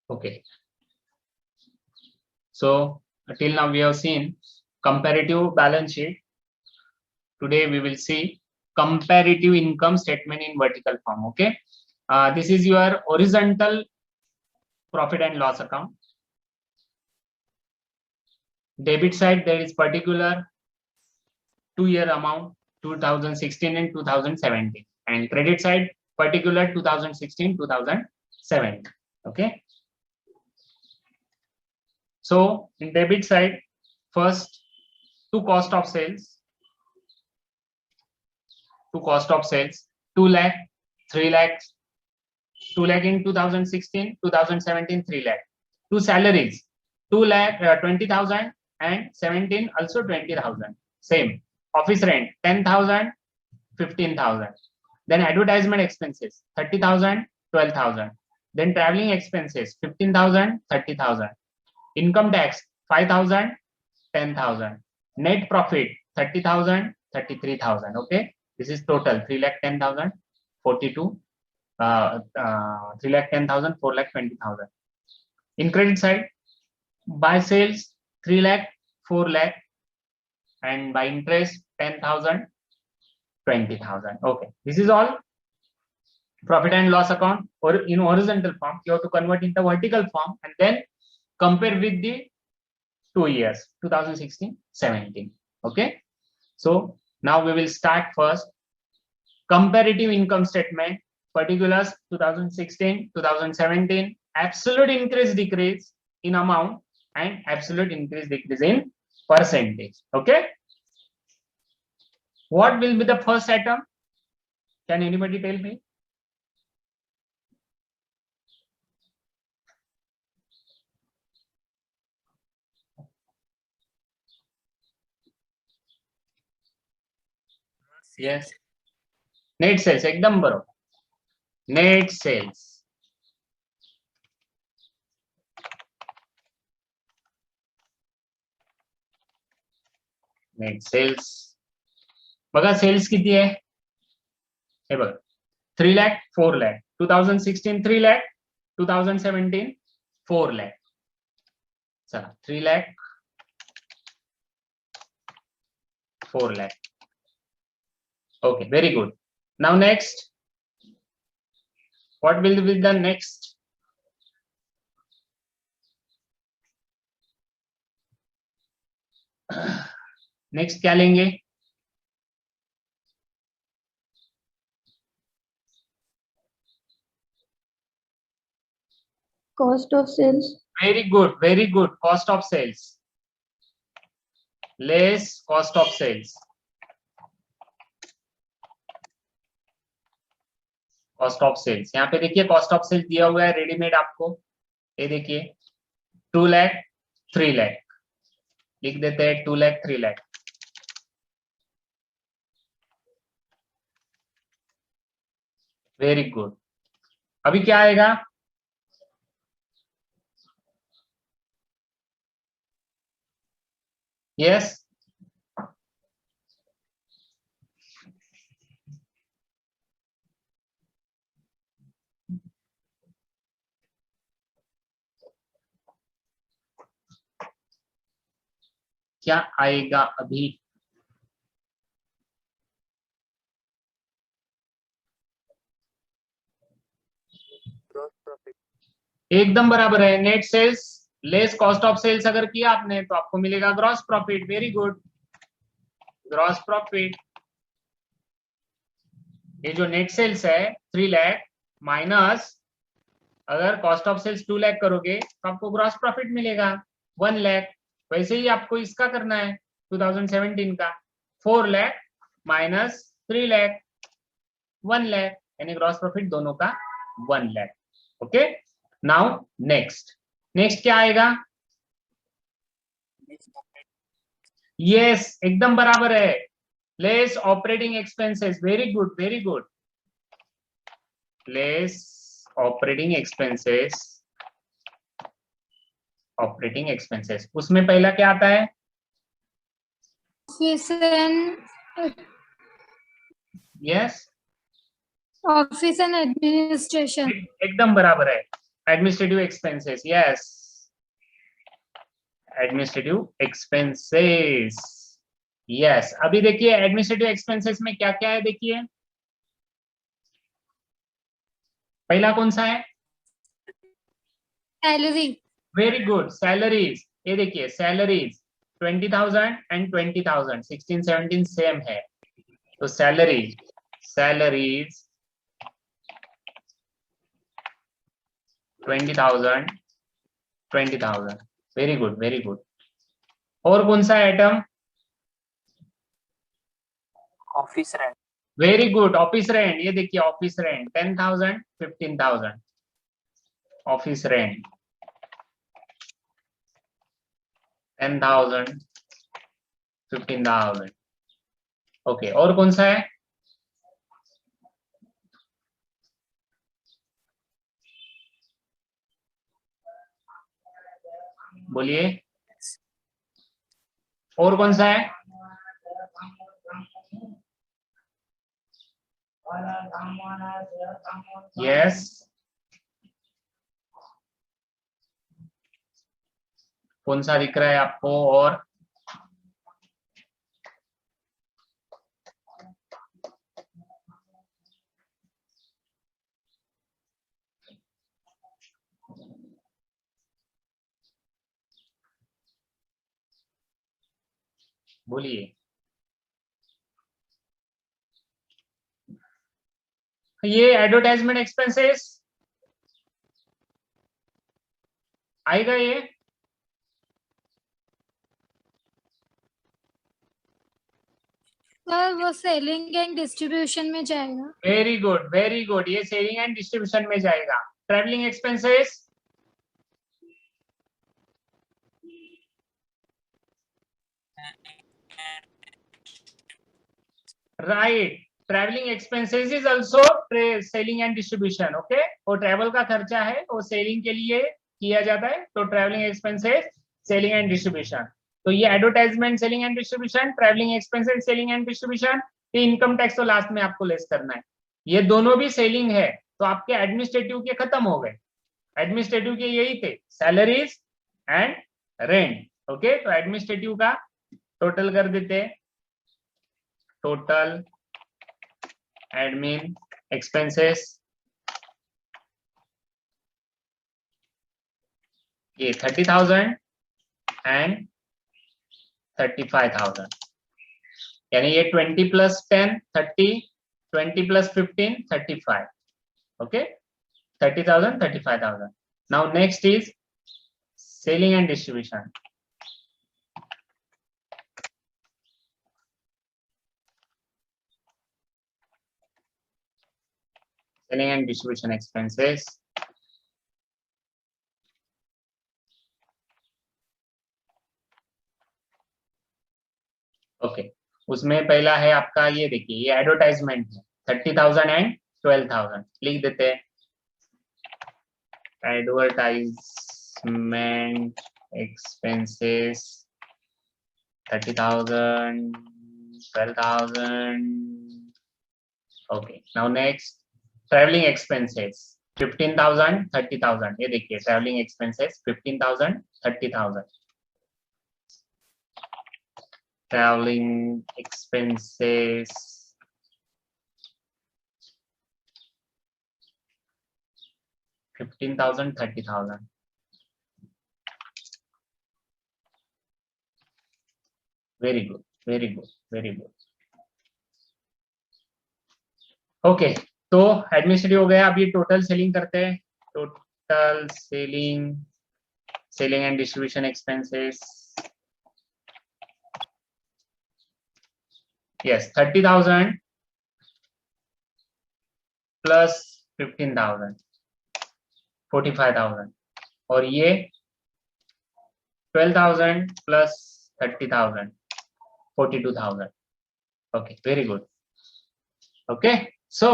Okay. So till now we have seen comparative balance sheet. Today we will see comparative income statement in vertical form. Okay. This is your horizontal profit and loss account. Debit side, there is particular 2-year amount 2016 and 2017, and credit side particular 2016 2017. Okay. So in debit side, first to cost of sales, 2 lakh, 3 lakh, 2 lakh in 2016, 2017, 3 lakh. To salaries, 2 lakh, 20,000, and 17 also 20,000. Same. Office rent 10,000, 15,000. Then advertisement expenses 30,000, 12,000. Then traveling expenses 15,000, 30,000. Income tax 5,000, 10,000. Net profit 30,000, 33,000. Okay, this is total 3,10,000, 42, 3,10,000, 4,20,000. In credit side, by sales 3 lakh, 4 lakh, and by interest 10,000, 20,000. Okay, this is all profit and loss account, or in horizontal form. You have to convert into vertical form and then compare with the 2 years 2016-17. Okay, so now we will start first comparative income statement, particulars 2016-2017, absolute increase decrease in amount and absolute increase decrease in percentage. Okay, what will be the first item? Can anybody tell me? Yes, net sales, एकदम बरोबर. Net sales. Net sales. बघा sales किती आहे? हे बघ, 3 lakh, 4 lakh. 2016 3 lakh, 2017 4 lakh. चला, 3 lakh, 4 lakh. Okay, very good. Now next, what will be the next? Next क्या लेंगे? Cost of sales. Very good, very good. Cost of sales. Less cost of sales. Cost of sales, यहाँ पे देखिए cost of sales दिया हुआ है readymade आपको. ये देखिए 2 lakh, 3 lakh. लिख देते हैं 2 lakh, 3 lakh. Very good. अभी क्या आएगा? यस, क्या आएगा अभी? एकदम बराबर है. Net sales less cost of sales अगर किया आपने तो आपको मिलेगा gross profit. Very good, gross profit. ये जो नेट सेल्स है 3 lakh माइनस अगर कॉस्ट ऑफ सेल्स 2 lakh करोगे तो आपको ग्रॉस प्रॉफिट मिलेगा 1 lakh. वैसे ही आपको इसका करना है 2017 का 4 lakh माइनस 3 lakh 1 lakh, यानी ग्रॉस प्रॉफिट दोनों का 1 lakh. ओके, नाउ नेक्स्ट क्या आएगा? यस, एकदम बराबर है. Less operating expenses. Very good, very good. Less operating expenses. उसमें पहला क्या आता है? Yes, office and administration. एकदम बराबर है. Administrative expenses, yes, administrative expenses, yes. अभी देखिए एडमिनिस्ट्रेटिव एक्सपेंसेस में क्या क्या है, देखिए पहला कौन सा है? सैलरी। Very good, salaries. ये देखिए सैलरीज 20,000 एंड 20,000, 16 17 सेम है, तो salaries 20,000 20,000, very good very good. और कौन सा item? Office rent. Very good, office rent. ये देखिए office rent 10,000 15,000, office rent 10,000 15,000। Okay, और कौन सा है? बोलिए, और कौन सा है? यस, कौन सा दिख रहा है आपको? और बोलिए, ये एडवर्टाइजमेंट एक्सपेंसेस आएगा ये? सर वो सेलिंग एंड डिस्ट्रीब्यूशन में जाएगा। वेरी गुड वेरी गुड, ये सेलिंग एंड डिस्ट्रीब्यूशन में जाएगा। Travelling expenses, right, travelling expenses is also selling and distribution, okay. और ट्रैवल का खर्चा है वो सेलिंग के लिए किया जाता है, तो travelling expenses selling and distribution. तो ये advertisement selling and distribution, travelling expenses selling and distribution, ये इनकम टैक्स तो लास्ट में आपको लेस करना है। ये दोनों भी सेलिंग है, तो आपके एडमिनिस्ट्रेटिव के खत्म हो गए। एडमिनिस्ट्रेटिव के यही थे, सैलरीज एंड रेंट, ओके। तो एडमिनिस्ट्रेटिव का टोटल कर देते हैं, टोटल एडमिन एक्सपेंसेस, ये 30,000 एंड 35,000, यानी ये 20 plus 10 30, 20 plus 15 35, okay. 30,000 35,000। Now next is selling and distribution. Selling and distribution expenses, okay. उसमें पहला है आपका, ये देखिए ये एडवर्टाइजमेंट है 30,000 एंड 12,000, लिख देते हैं advertisement expenses 30,000 12,000, okay. Now next travelling expenses 15,000 30,000, ये देखिए travelling expenses 15,000 30,000, traveling expenses 15,000 30,000, very good very good very good, okay. तो एडमिनिस्ट्रेटिव हो गया। अब ये टोटल सेलिंग करते हैं, total selling, selling and distribution expenses, yes 30,000 plus 15,000 45,000, और ये 12,000 plus 30,000 42,000, okay very good, okay. So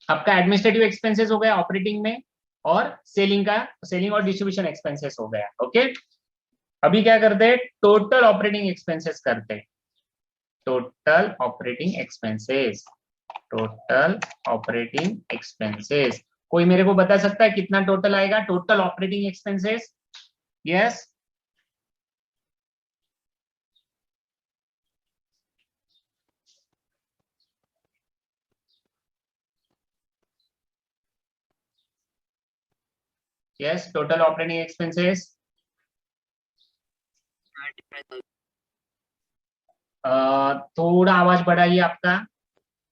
आपका एडमिनिस्ट्रेटिव एक्सपेंसेस हो गया ऑपरेटिंग में, और सेलिंग का, सेलिंग और डिस्ट्रीब्यूशन एक्सपेंसेस हो गया, ओके। अभी क्या करते हैं, टोटल ऑपरेटिंग एक्सपेंसेस करते हैं, total operating expenses, total operating expenses. कोई मेरे को बता सकता है कितना टोटल आएगा, total operating expenses? Yes, yes, total operating expenses. 75,000. थोड़ा आवाज बढ़ाइए आपका।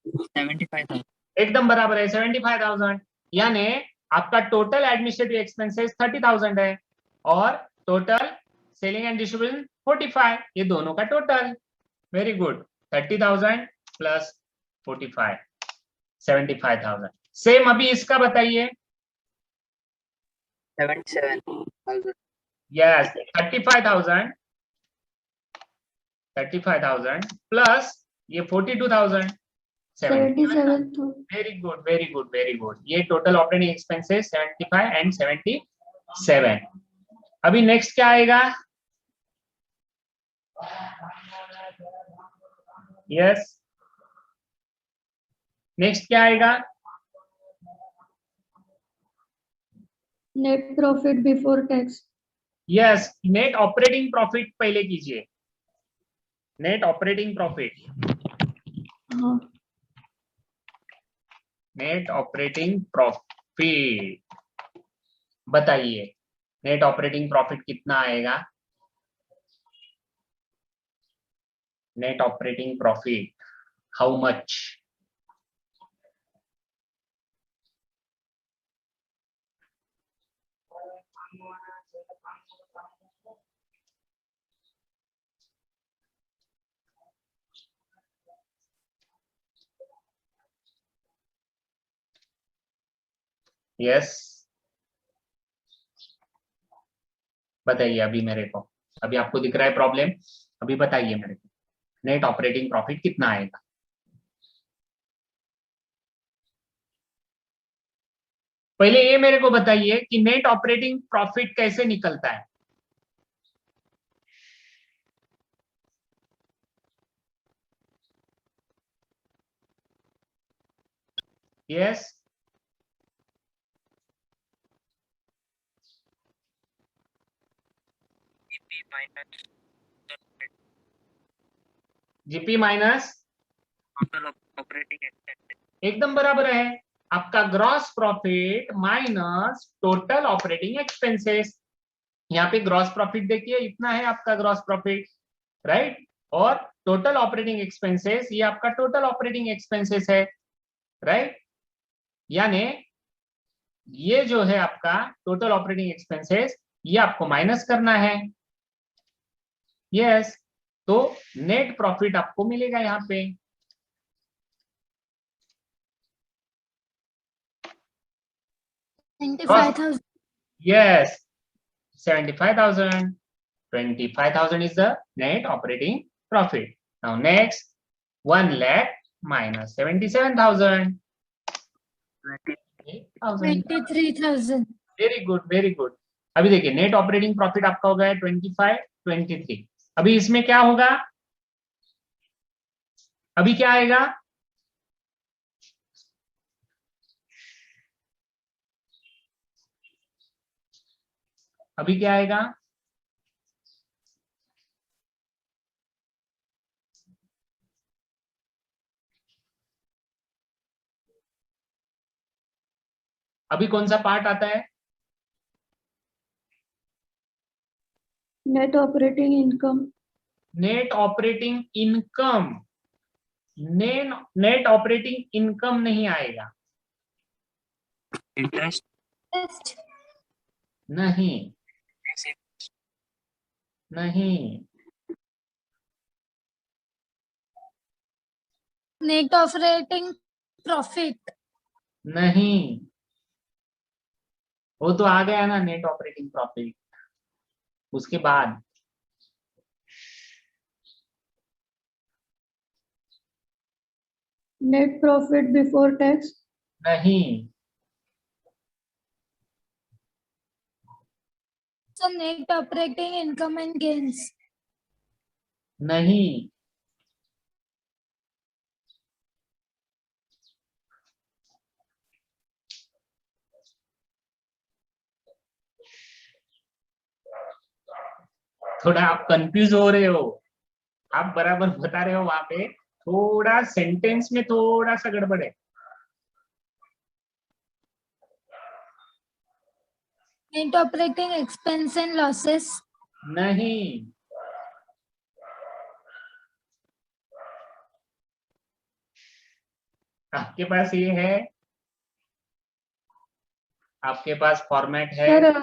75,000. एकदम बराबर है, 75,000। यानी आपका टोटल एडमिनिस्ट्रेटिव एक्सपेंसेस 30,000 है और टोटल सेलिंग एंड डिस्ट्रीब्यूशन 45, ये दोनों का total. Very good, 30,000 plus 45, 75,000। Same अभी इसका बताइए। 77,000. यस, 35,000 प्लस ये 42,000, 77,000. Very good, very good, very good. ये टोटल ऑपरेटिंग एक्सपेंसेस 75 एंड 77। अभी नेक्स्ट क्या आएगा? यस, नेक्स्ट क्या आएगा? Net profit before tax. Yes, net operating profit पहले कीजिए। नेट ऑपरेटिंग प्रॉफिट, हाँ. नेट ऑपरेटिंग प्रॉफिट बताइए। नेट ऑपरेटिंग प्रॉफिट कितना आएगा? Net operating profit how much? Yes, बताइए अभी मेरे को। अभी आपको दिख रहा है प्रॉब्लम? अभी बताइए मेरे को, नेट ऑपरेटिंग प्रॉफिट कितना आएगा? पहले ये मेरे को बताइए कि नेट ऑपरेटिंग प्रॉफिट कैसे निकलता है? Yes, GP minus GP minus total operating expenses. एकदम बराबर है, आपका gross profit minus total operating expenses. यहाँ पे ग्रॉस प्रॉफिट देखिए, इतना है आपका ग्रॉस प्रॉफिट, राइट? और टोटल ऑपरेटिंग एक्सपेंसेस, ये आपका टोटल ऑपरेटिंग एक्सपेंसेस है, राइट? यानी ये जो है आपका टोटल ऑपरेटिंग एक्सपेंसेस, ये आपको माइनस करना है। यस, तो नेट प्रॉफिट आपको मिलेगा यहाँ पे। Yes, 75,000. 25,000 is the net operating profit. Now next, 1 lakh minus 77,000. 23,000. Very good, very good. अभी देखिए नेट ऑपरेटिंग प्रॉफिट आपका हो गया 25, 23। अभी इसमें क्या होगा? अभी क्या आएगा? अभी क्या आएगा? अभी कौन सा पार्ट आता है? Net operating income. Net operating income. Net operating income नहीं आएगा। Interest. नहीं, नहीं, नेट ऑपरेटिंग प्रॉफिट. नहीं, वो तो आ गया ना नेट ऑपरेटिंग प्रॉफिट। उसके बाद नेट प्रॉफिट बिफोर टैक्स. नहीं, So net operating income and gains. नहीं, थोड़ा आप कंफ्यूज हो रहे हो, आप बराबर बता रहे हो, वहां पे थोड़ा सेंटेंस में थोड़ा सा गड़बड़ है। Net operating expense and losses. नहीं, आपके पास ये है, आपके पास फॉर्मेट है। Sir,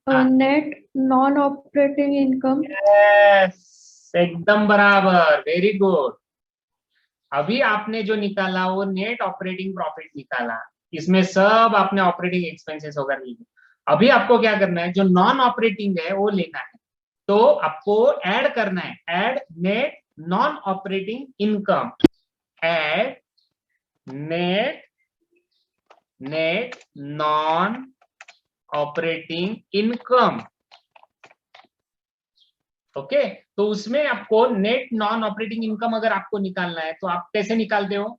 हाँ। net non-operating income. यस, एकदम बराबर, वेरी गुड। अभी आपने जो निकाला वो नेट ऑपरेटिंग प्रॉफिट निकाला, इसमें सब आपने ऑपरेटिंग एक्सपेंसेस वगैरह लिए। अभी आपको क्या करना है, जो नॉन ऑपरेटिंग है वो लेना है, तो आपको ऐड करना है, add net non operating income, add net net non operating income. Okay, तो उसमें आपको नेट नॉन ऑपरेटिंग इनकम अगर आपको निकालना है तो आप कैसे निकालते हो?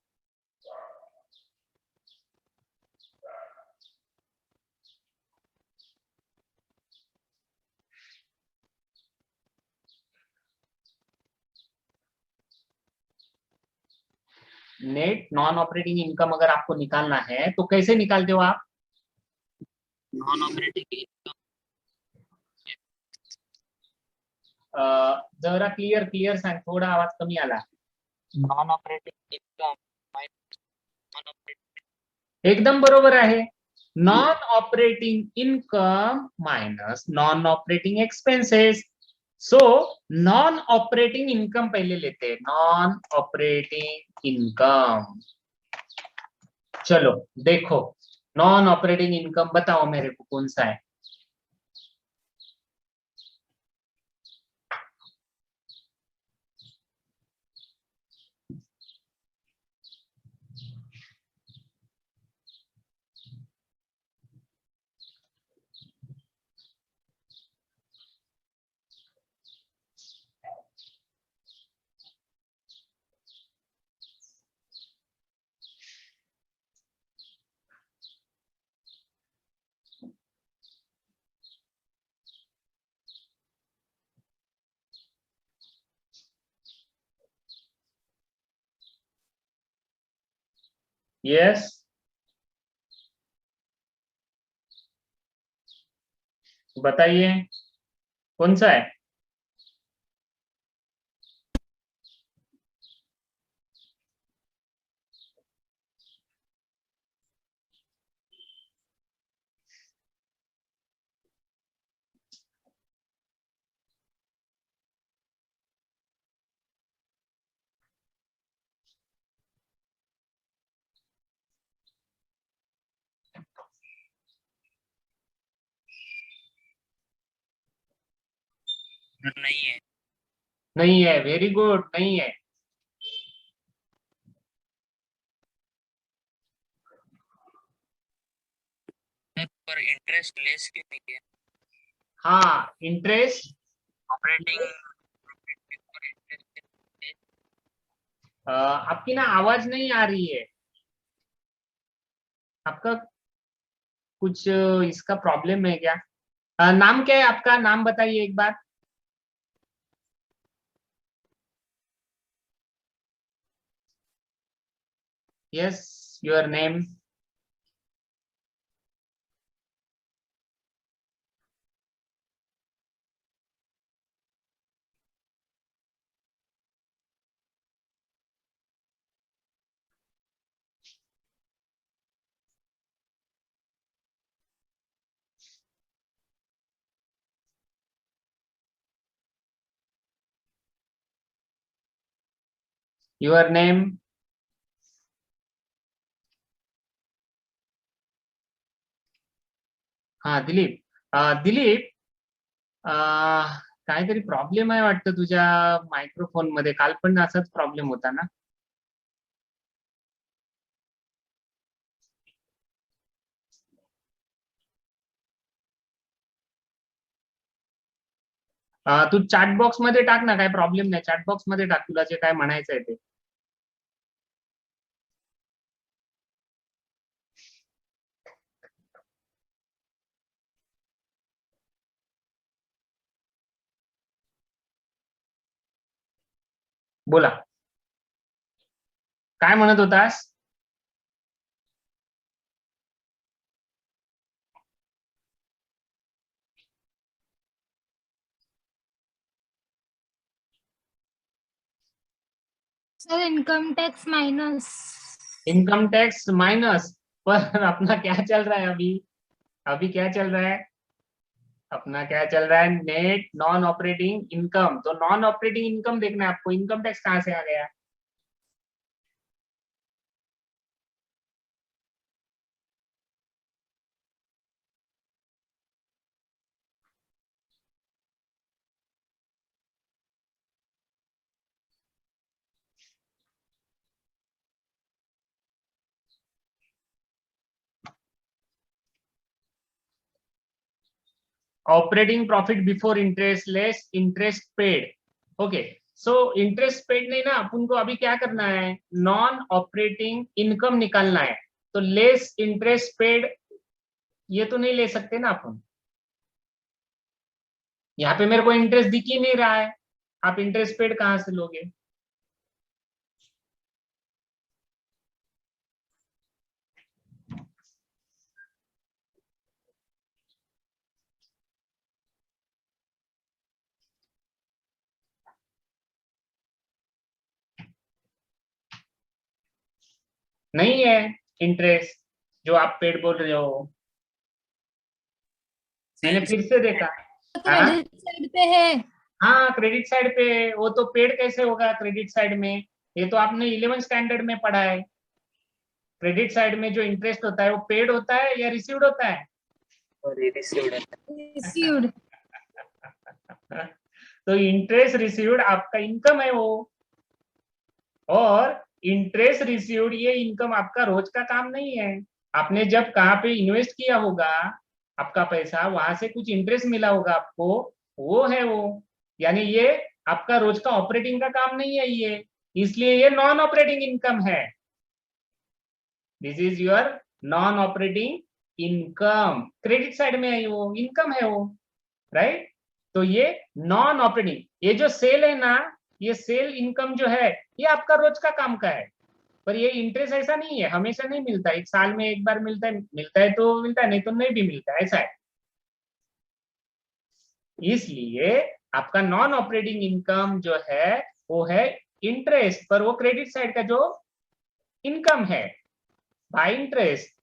नेट नॉन ऑपरेटिंग इनकम अगर आपको निकालना है तो कैसे निकालते हो आप? नॉन ऑपरेटिंग इनकम जरा क्लियर क्लियर सांग, थोडा आवाज कमी आला. Non operating income non operating एकदम बरोबर आहे. Non operating income minus non operating expenses. So non operating income पहले लेते हैं, नॉन ऑपरेटिंग इनकम. चलो देखो, नॉन ऑपरेटिंग इनकम बताओ मेरे को कौन सा है? यस, बताइए कौन सा है? नहीं है। नहीं है, वेरी गुड, नहीं है. पर इंटरेस्ट लेस क्यों नहीं है? हाँ, इंटरेस्ट. ऑपरेटिंग आपकी ना आवाज नहीं आ रही है, आपका कुछ इसका प्रॉब्लम है क्या? नाम क्या है आपका, नाम बताइए एक बार. Yes, your name. Your name. हाँ दिलीप. दिलीप, काहीतरी प्रॉब्लेम आहे वाटतं तुझ्या मायक्रोफोन मध्ये, काल पण असाच प्रॉब्लेम होता ना? तू चॅट बॉक्स मध्ये टाक ना, काय प्रॉब्लेम नाही, चॅट बॉक्स मध्ये टाक तुला जे काय म्हणायचं आहे ते. बोला, काय म्हणत होतास? Sir income tax minus. Income tax minus, पर अपना क्या चल रहा है अभी? अभी क्या चल रहा है? अपना क्या चल रहा है? Net non operating income. तो नॉन ऑपरेटिंग इनकम देखना है आपको, इनकम टैक्स कहाँ से आ गया? Operating profit before interest less interest paid. Okay, so interest paid नहीं ना, अपन को अभी क्या करना है? नॉन ऑपरेटिंग इनकम निकालना है। तो लेस इंटरेस्ट पेड ये तो नहीं ले सकते ना अपन। यहाँ पे मेरे को इंटरेस्ट दिख ही नहीं रहा है, आप इंटरेस्ट पेड कहाँ से लोगे? नहीं है इंटरेस्ट जो आप पेड बोल रहे हो। मैंने फिर से देखा। क्रेडिट साइड पे है। हाँ, क्रेडिट साइड पे। वो तो पेड कैसे होगा क्रेडिट साइड में? ये तो आपने 11th स्टैंडर्ड में पढ़ा है। क्रेडिट साइड में जो इंटरेस्ट होता है वो पेड होता है या रिसीव्ड होता है? और ये रिसीव्ड है। रिसीव्ड। तो इंटरेस्ट रिसीव्ड आपका इनकम है वो, और इंटरेस्ट रिसीव्ड ये इनकम आपका रोज का काम नहीं है। आपने जब कहाँ पे इन्वेस्ट किया होगा आपका पैसा, वहां से कुछ इंटरेस्ट मिला होगा आपको, वो है वो। यानी ये आपका रोज का ऑपरेटिंग का काम नहीं है ये, इसलिए ये नॉन ऑपरेटिंग इनकम है। This is your non operating income. Credit side में है वो, इनकम है वो, राइट? तो ये नॉन ऑपरेटिंग, ये जो सेल है ना, ये सेल इनकम जो है ये आपका रोज का काम का है। पर ये इंटरेस्ट ऐसा नहीं है, हमेशा नहीं मिलता, एक साल में एक बार मिलता है, मिलता है तो मिलता है, नहीं तो नहीं भी मिलता, ऐसा है। इसलिए आपका नॉन ऑपरेटिंग इनकम जो है वो है इंटरेस्ट, पर वो क्रेडिट साइड का जो इनकम है बाय इंटरेस्ट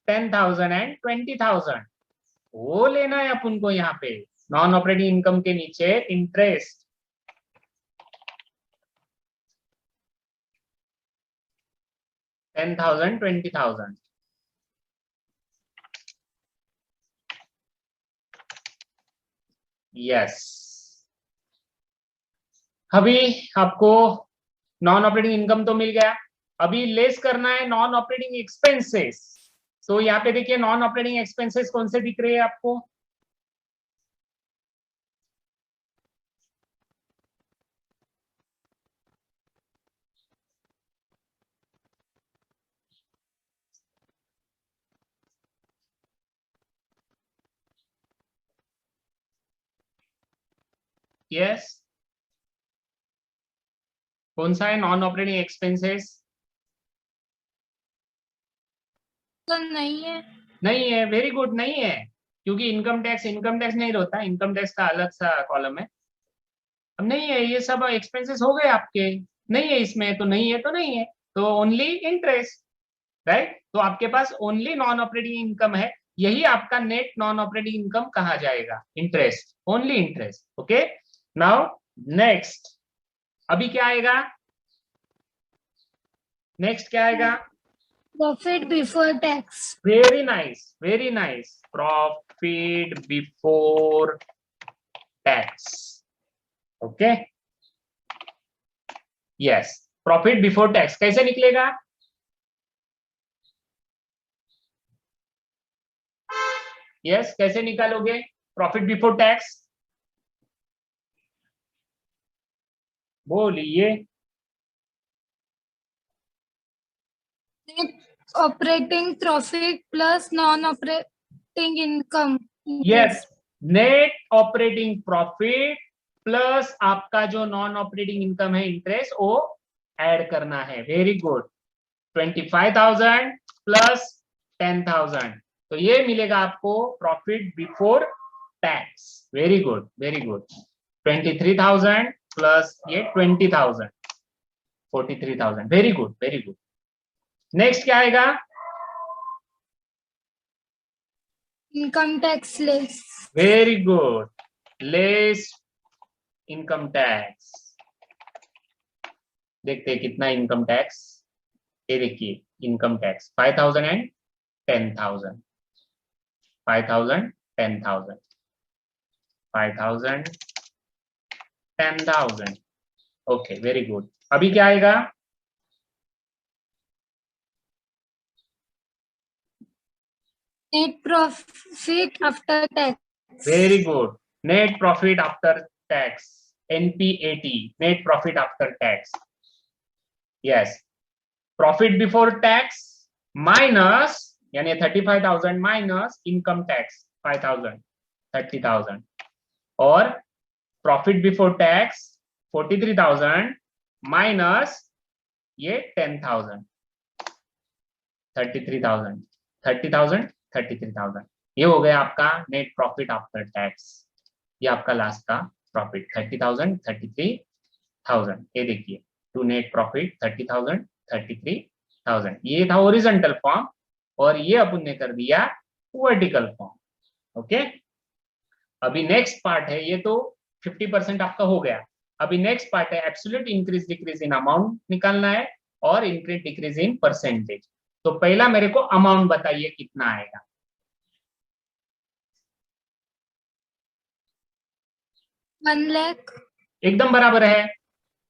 10,000 एंड 20,000, वो लेना है अपन को। यहाँ पे नॉन ऑपरेटिंग इनकम के नीचे इंटरेस्ट 10,000 20,000। यस, अभी आपको नॉन ऑपरेटिंग इनकम तो मिल गया, अभी लेस करना है नॉन ऑपरेटिंग एक्सपेंसेस। तो यहाँ पे देखिए नॉन ऑपरेटिंग एक्सपेंसेस कौन से दिख रहे हैं आपको? यस, कौन सा है नॉन ऑपरेटिंग एक्सपेंसेस? तो नहीं है। नहीं है, वेरी गुड, नहीं है, क्योंकि इनकम टैक्स नहीं होता, इनकम टैक्स का अलग सा कॉलम है। अब नहीं है, ये सब एक्सपेंसेस हो गए आपके, नहीं है इसमें, तो नहीं है तो नहीं है, तो ओनली इंटरेस्ट, राइट? तो आपके पास ओनली नॉन ऑपरेटिंग इनकम है, यही आपका नेट नॉन ऑपरेटिंग इनकम कहा जाएगा, interest, only interest. Okay, now next, अभी क्या आएगा? नेक्स्ट क्या आएगा? Profit before tax. Very nice, very nice, profit before tax. Okay, yes, profit before tax कैसे निकलेगा? यस, कैसे निकालोगे प्रॉफिट बिफोर टैक्स? बोलिए। Operating profit plus non operating income. Yes, net operating profit plus आपका जो non operating income है interest वो add करना है। Very good. 25,000 प्लस 10,000, तो ये मिलेगा आपको profit before tax. Very good very good. 23,000 plus ये 20,000, 43,000। Very good very good. Next क्या आएगा? Income tax less. Very good, less income tax. देखते हैं कितना इनकम टैक्स। ये देखिए income tax 5,000 and 10,000, 5,000 10,000, 5,000 10,000। Okay very good. अभी क्या आएगा? Net profit after tax. Very good, net profit after tax, NPAT, net profit after tax. Yes, profit before tax minus, यानी 35,000 minus income tax 5,000, 30,000, और profit before tax 43,000 minus ये 10,000, 33,000, 30,000, 33,000। ये हो गया आपका नेट प्रॉफिट आफ्टर टैक्स। ये आपका last का प्रॉफिट 30,000, 33,000। ये देखिए टू नेट प्रॉफिट 30,000, 33,000। ये था ओरिजेंटल फॉर्म और ये अपन ने कर दिया वर्टिकल फॉर्म। ओके, अभी नेक्स्ट पार्ट है, ये तो 50% आपका हो गया। अभी नेक्स्ट पार्ट है absolute increase decrease in amount निकालना है और इंक्रीज डिक्रीज इन परसेंटेज। तो पहला मेरे को अमाउंट बताइए कितना आएगा। 1 lakh. एकदम बराबर है।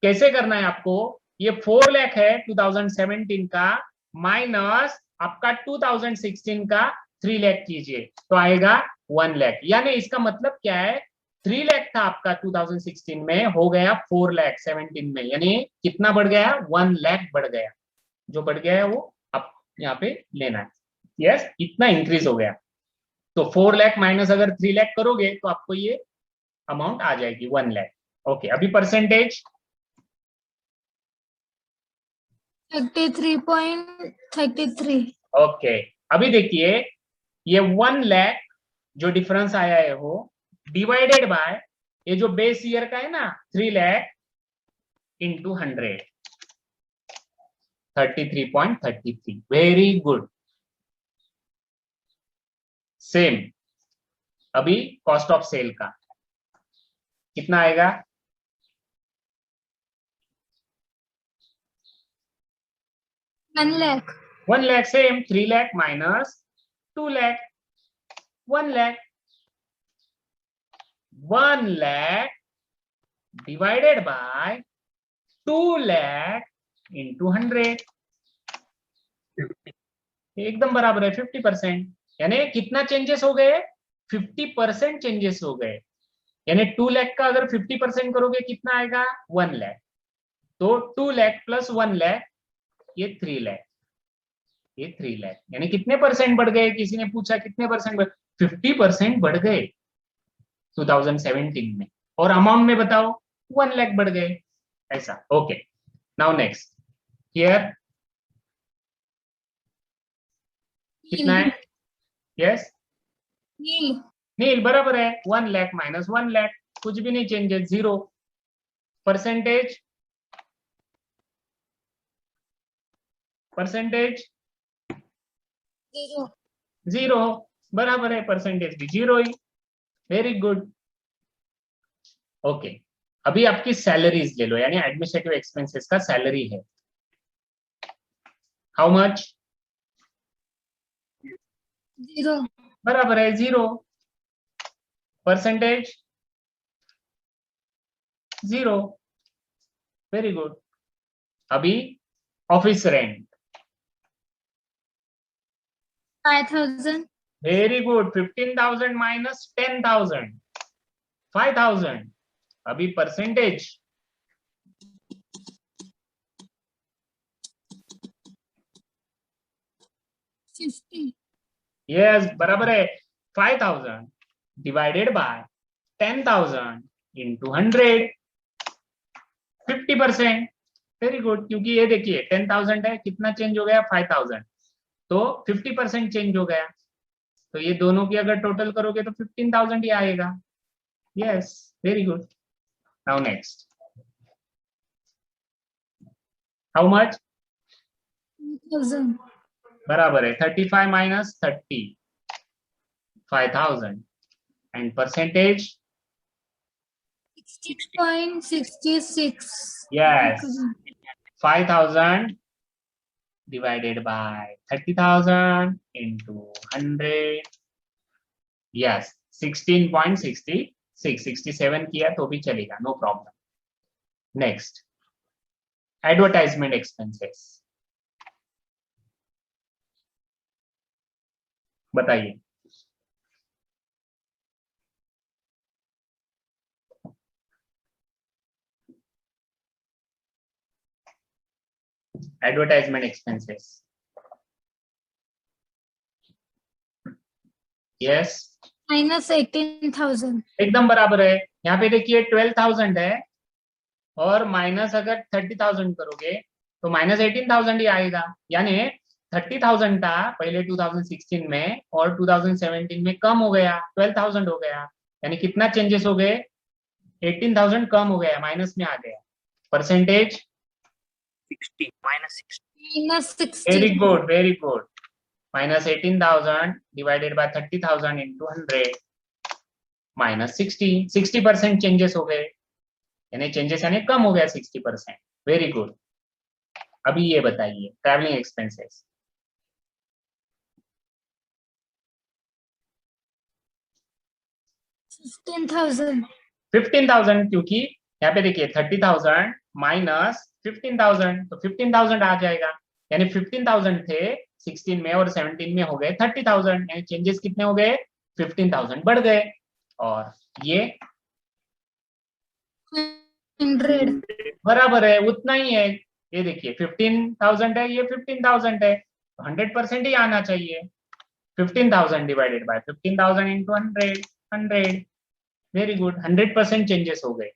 कैसे करना है आपको? ये 4 लाख है 2017 का, माइनस आपका 2016 का 3 लाख कीजिए तो आएगा 1 लाख। यानी इसका मतलब क्या है, 3 लाख था आपका 2016 में, हो गया 4 लाख 17 में, यानी कितना बढ़ गया? 1 लाख बढ़ गया। जो बढ़ गया है वो आप यहाँ पे लेना है। यस, इतना इंक्रीज हो गया। तो 4 लाख माइनस अगर 3 लाख करोगे तो आपको ये अमाउंट आ जाएगी 1 लाख। ओके, अभी परसेंटेज 33.33. ओके। अभी देखिए ये 1 लाख जो डिफरेंस आया है वो डिवाइडेड बाय ये जो बेस ईयर का है ना 3 lakh into 100, 33.33। Very good. Same अभी कॉस्ट ऑफ सेल का कितना आएगा? 1 lakh. 1 lakh. Same 3 lakh minus 2 lakh, 1 lakh. 1 lakh divided by 2 lakh into 100, एकदम बराबर है 50%। यानी कितना चेंजेस हो गए? 50% चेंजेस हो गए। यानी 2 लाख का अगर 50% करोगे कितना आएगा? 1 लाख। तो 2 लाख प्लस 1 लाख ये 3 लाख, ये 3 लाख। यानी कितने परसेंट बढ़ गए? किसी ने पूछा कितने परसेंट बढ़? 50% बढ़ गए 2017 में। और अमाउंट में बताओ 1 लाख बढ़ गए, ऐसा। ओके, नाउ नेक्स्ट हियर कितना है? Yes, Nil. नील बराबर है। 1 लाख माइनस 1 लाख, कुछ भी नहीं changes, zero. Percentage, percentage 0. Zero, बराबर है, परसेंटेज भी जीरो ही। Very good. ओके, अभी आपकी सैलरीज ले लो, यानी एडमिनिस्ट्रेटिव एक्सपेंसेस का सैलरी है। How much? 0. बराबर है, zero. Percentage zero. Very good. अभी office rent, 5,000. Very good. 15,000 minus 10,000, 5,000। अभी परसेंटेज 50. यस, बराबर है। 5,000 divided by 10,000 into 100, 50%। Very good, क्योंकि ये देखिए 10,000 है, कितना चेंज हो गया 5,000, तो 50% चेंज हो गया। तो ये दोनों की अगर टोटल करोगे तो 15,000 ही आएगा। Yes, very good. Now next, how much? 1000. बराबर है 35 minus 30, 5,000 and percentage 60.66. Yes 5,000 divided by 30,000 into 100, yes 16.66, 67 किया तो भी चलेगा, no problem. Next, advertisement expenses बताइए। Advertisement expenses, yes Minus 18,000. एकदम बराबर है। यहाँ पे देखिए 12,000 है और माइनस अगर 30,000 करोगे तो माइनस 18,000 ही आएगा। यानी 30,000 था पहले 2016 में और 2017 में कम हो गया, 12,000 हो गया। यानी कितना चेंजेस हो गए? 18,000 कम हो गया, माइनस में आ गया। Percentage 60 minus 60. Minus very 60. Good, very good. Minus 18,000 divided by 30,000 into 100 minus 60% changes हो गए। यानी चेंजेस यानी कम हो गया 60%। Very good. अभी ये बताइए ट्रैवलिंग एक्सपेंसेस। $15,000. 15,000, क्योंकि यहाँ पे देखिए 30,000 माइनस 15,000 तो 15,000 आ जाएगा। यानी 15,000 थे 16 में और 17 में हो गए 30,000। यानी चेंजेस कितने हो गए? 15,000 बढ़ गए। और ये 100. बराबर है, उतना ही है। ये देखिए 15,000 है, ये 15,000 है, 100% ही आना चाहिए। 15,000 divided by 15,000 into 100, 100। Very good, 100% changes हो गए।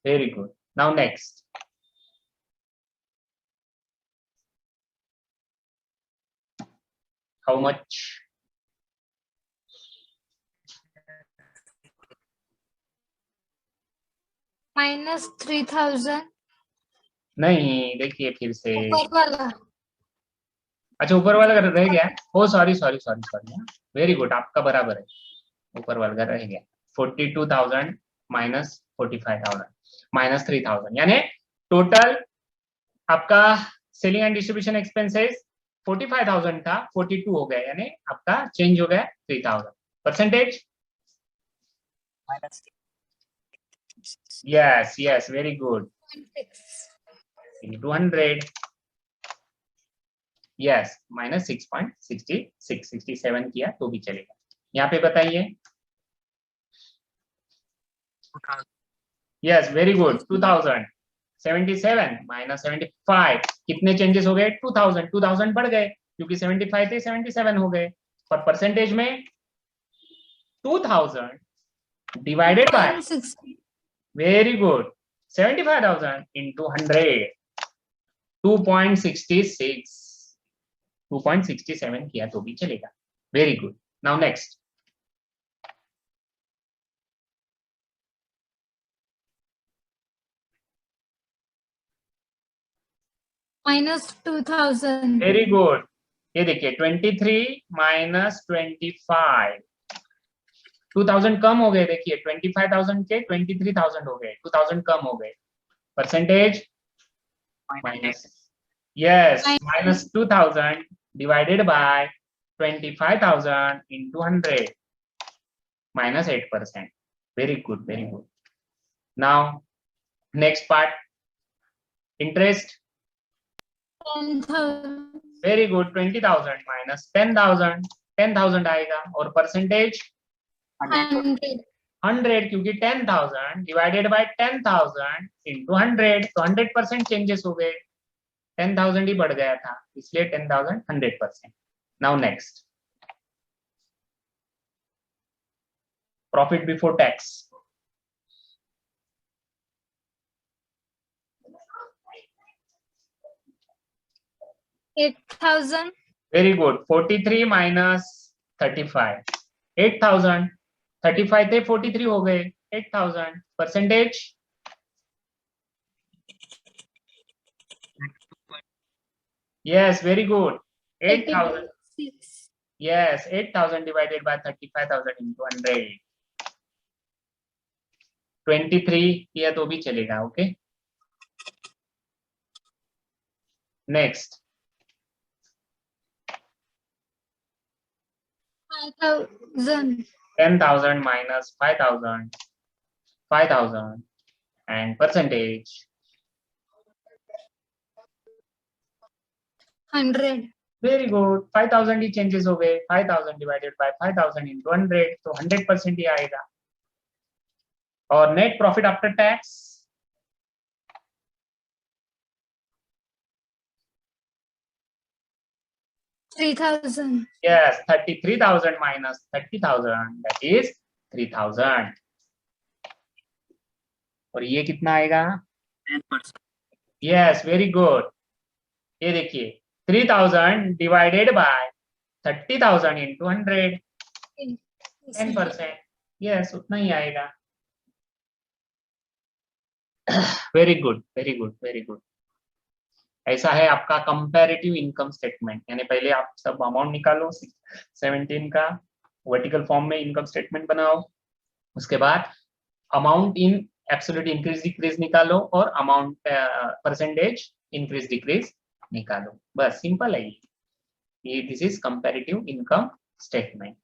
Very good. Now next, how much? Minus 3,000. नहीं, देखिए फिर से। ऊपर वाला. अच्छा, ऊपर वाला रह गया। Oh sorry sorry sorry sorry. Very good, आपका बराबर है, ऊपर वाला रह गया। 42,000 माइनस 45,000 माइनस 3,000, यानी टोटल आपका सेलिंग एंड डिस्ट्रीब्यूशन एक्सपेंसेस 45,000 था, 42 हो गया। यानी आपका चेंज हो गया 3,000। Percentage Minus yes yes, very good. 6. Into 100, yes minus 6.66, 67 किया तो भी चलेगा। यहाँ पे बताइए। 2000. Yes very good, 2000। 77 माइनस 75, कितने चेंजेस हो गए? 2000, 2000 बढ़ गए क्योंकि 75 थे 77 हो गए। और परसेंटेज में 2000 divided by 160. Very good 75,000 into 100, 2.66, 2.67 किया तो भी चलेगा। Very good. Now next, Minus 2,000. Very good. ये देखिए 23 माइनस 25, 2000 कम हो गए। देखिए 25,000 के 23,000 हो गए, 2000 कम हो गए। Percentage minus, yes minus 2000 divided by 25,000 into 100 minus 8%। Very good, very good. Now next part, interest. 10,000. Very good, 20,000 minus 10,000, 10,000 आएगा। और परसेंटेज 100. 100, क्योंकि 10,000 डिवाइडेड बाय 10,000 इंटू 100 तो 100% चेंजेस हो गए। 10,000 ही बढ़ गया था, इसलिए 10,000 100%। Now next, profit before tax. 8,000. Very good. 43 minus 35. 8,000. 35 थे 43 हो गए. 8,000. Percentage. Yes, very good. 8,000. 86. Yes, 8,000 divided by 35,000 into 100. 23 किया तो भी चलेगा. Okay. Next. 5,000. 10,000 minus 5,000. 5,000 and percentage. 100. Very good. 5,000 he changes हो गए. 5,000 डिवाइडेड बाय 5,000 into 100 तो 100% ही आएगा. और net profit after tax. $3,000. Yes, 33,000 minus 30,000, that is 3,000. और ये कितना आएगा? 10%. Yes, very good. ये देखिए 3,000 divided by 30,000 into 100, 10%. Yes, उतना ही आएगा. Very good, very good, very good. ऐसा है आपका कंपैरेटिव इनकम स्टेटमेंट. यानी पहले आप सब अमाउंट निकालो 17 का, वर्टिकल फॉर्म में इनकम स्टेटमेंट बनाओ. उसके बाद amount in absolute increase decrease निकालो और अमाउंट परसेंटेज इंक्रीज डिक्रीज निकालो. बस सिंपल है ये. This is comparative income statement.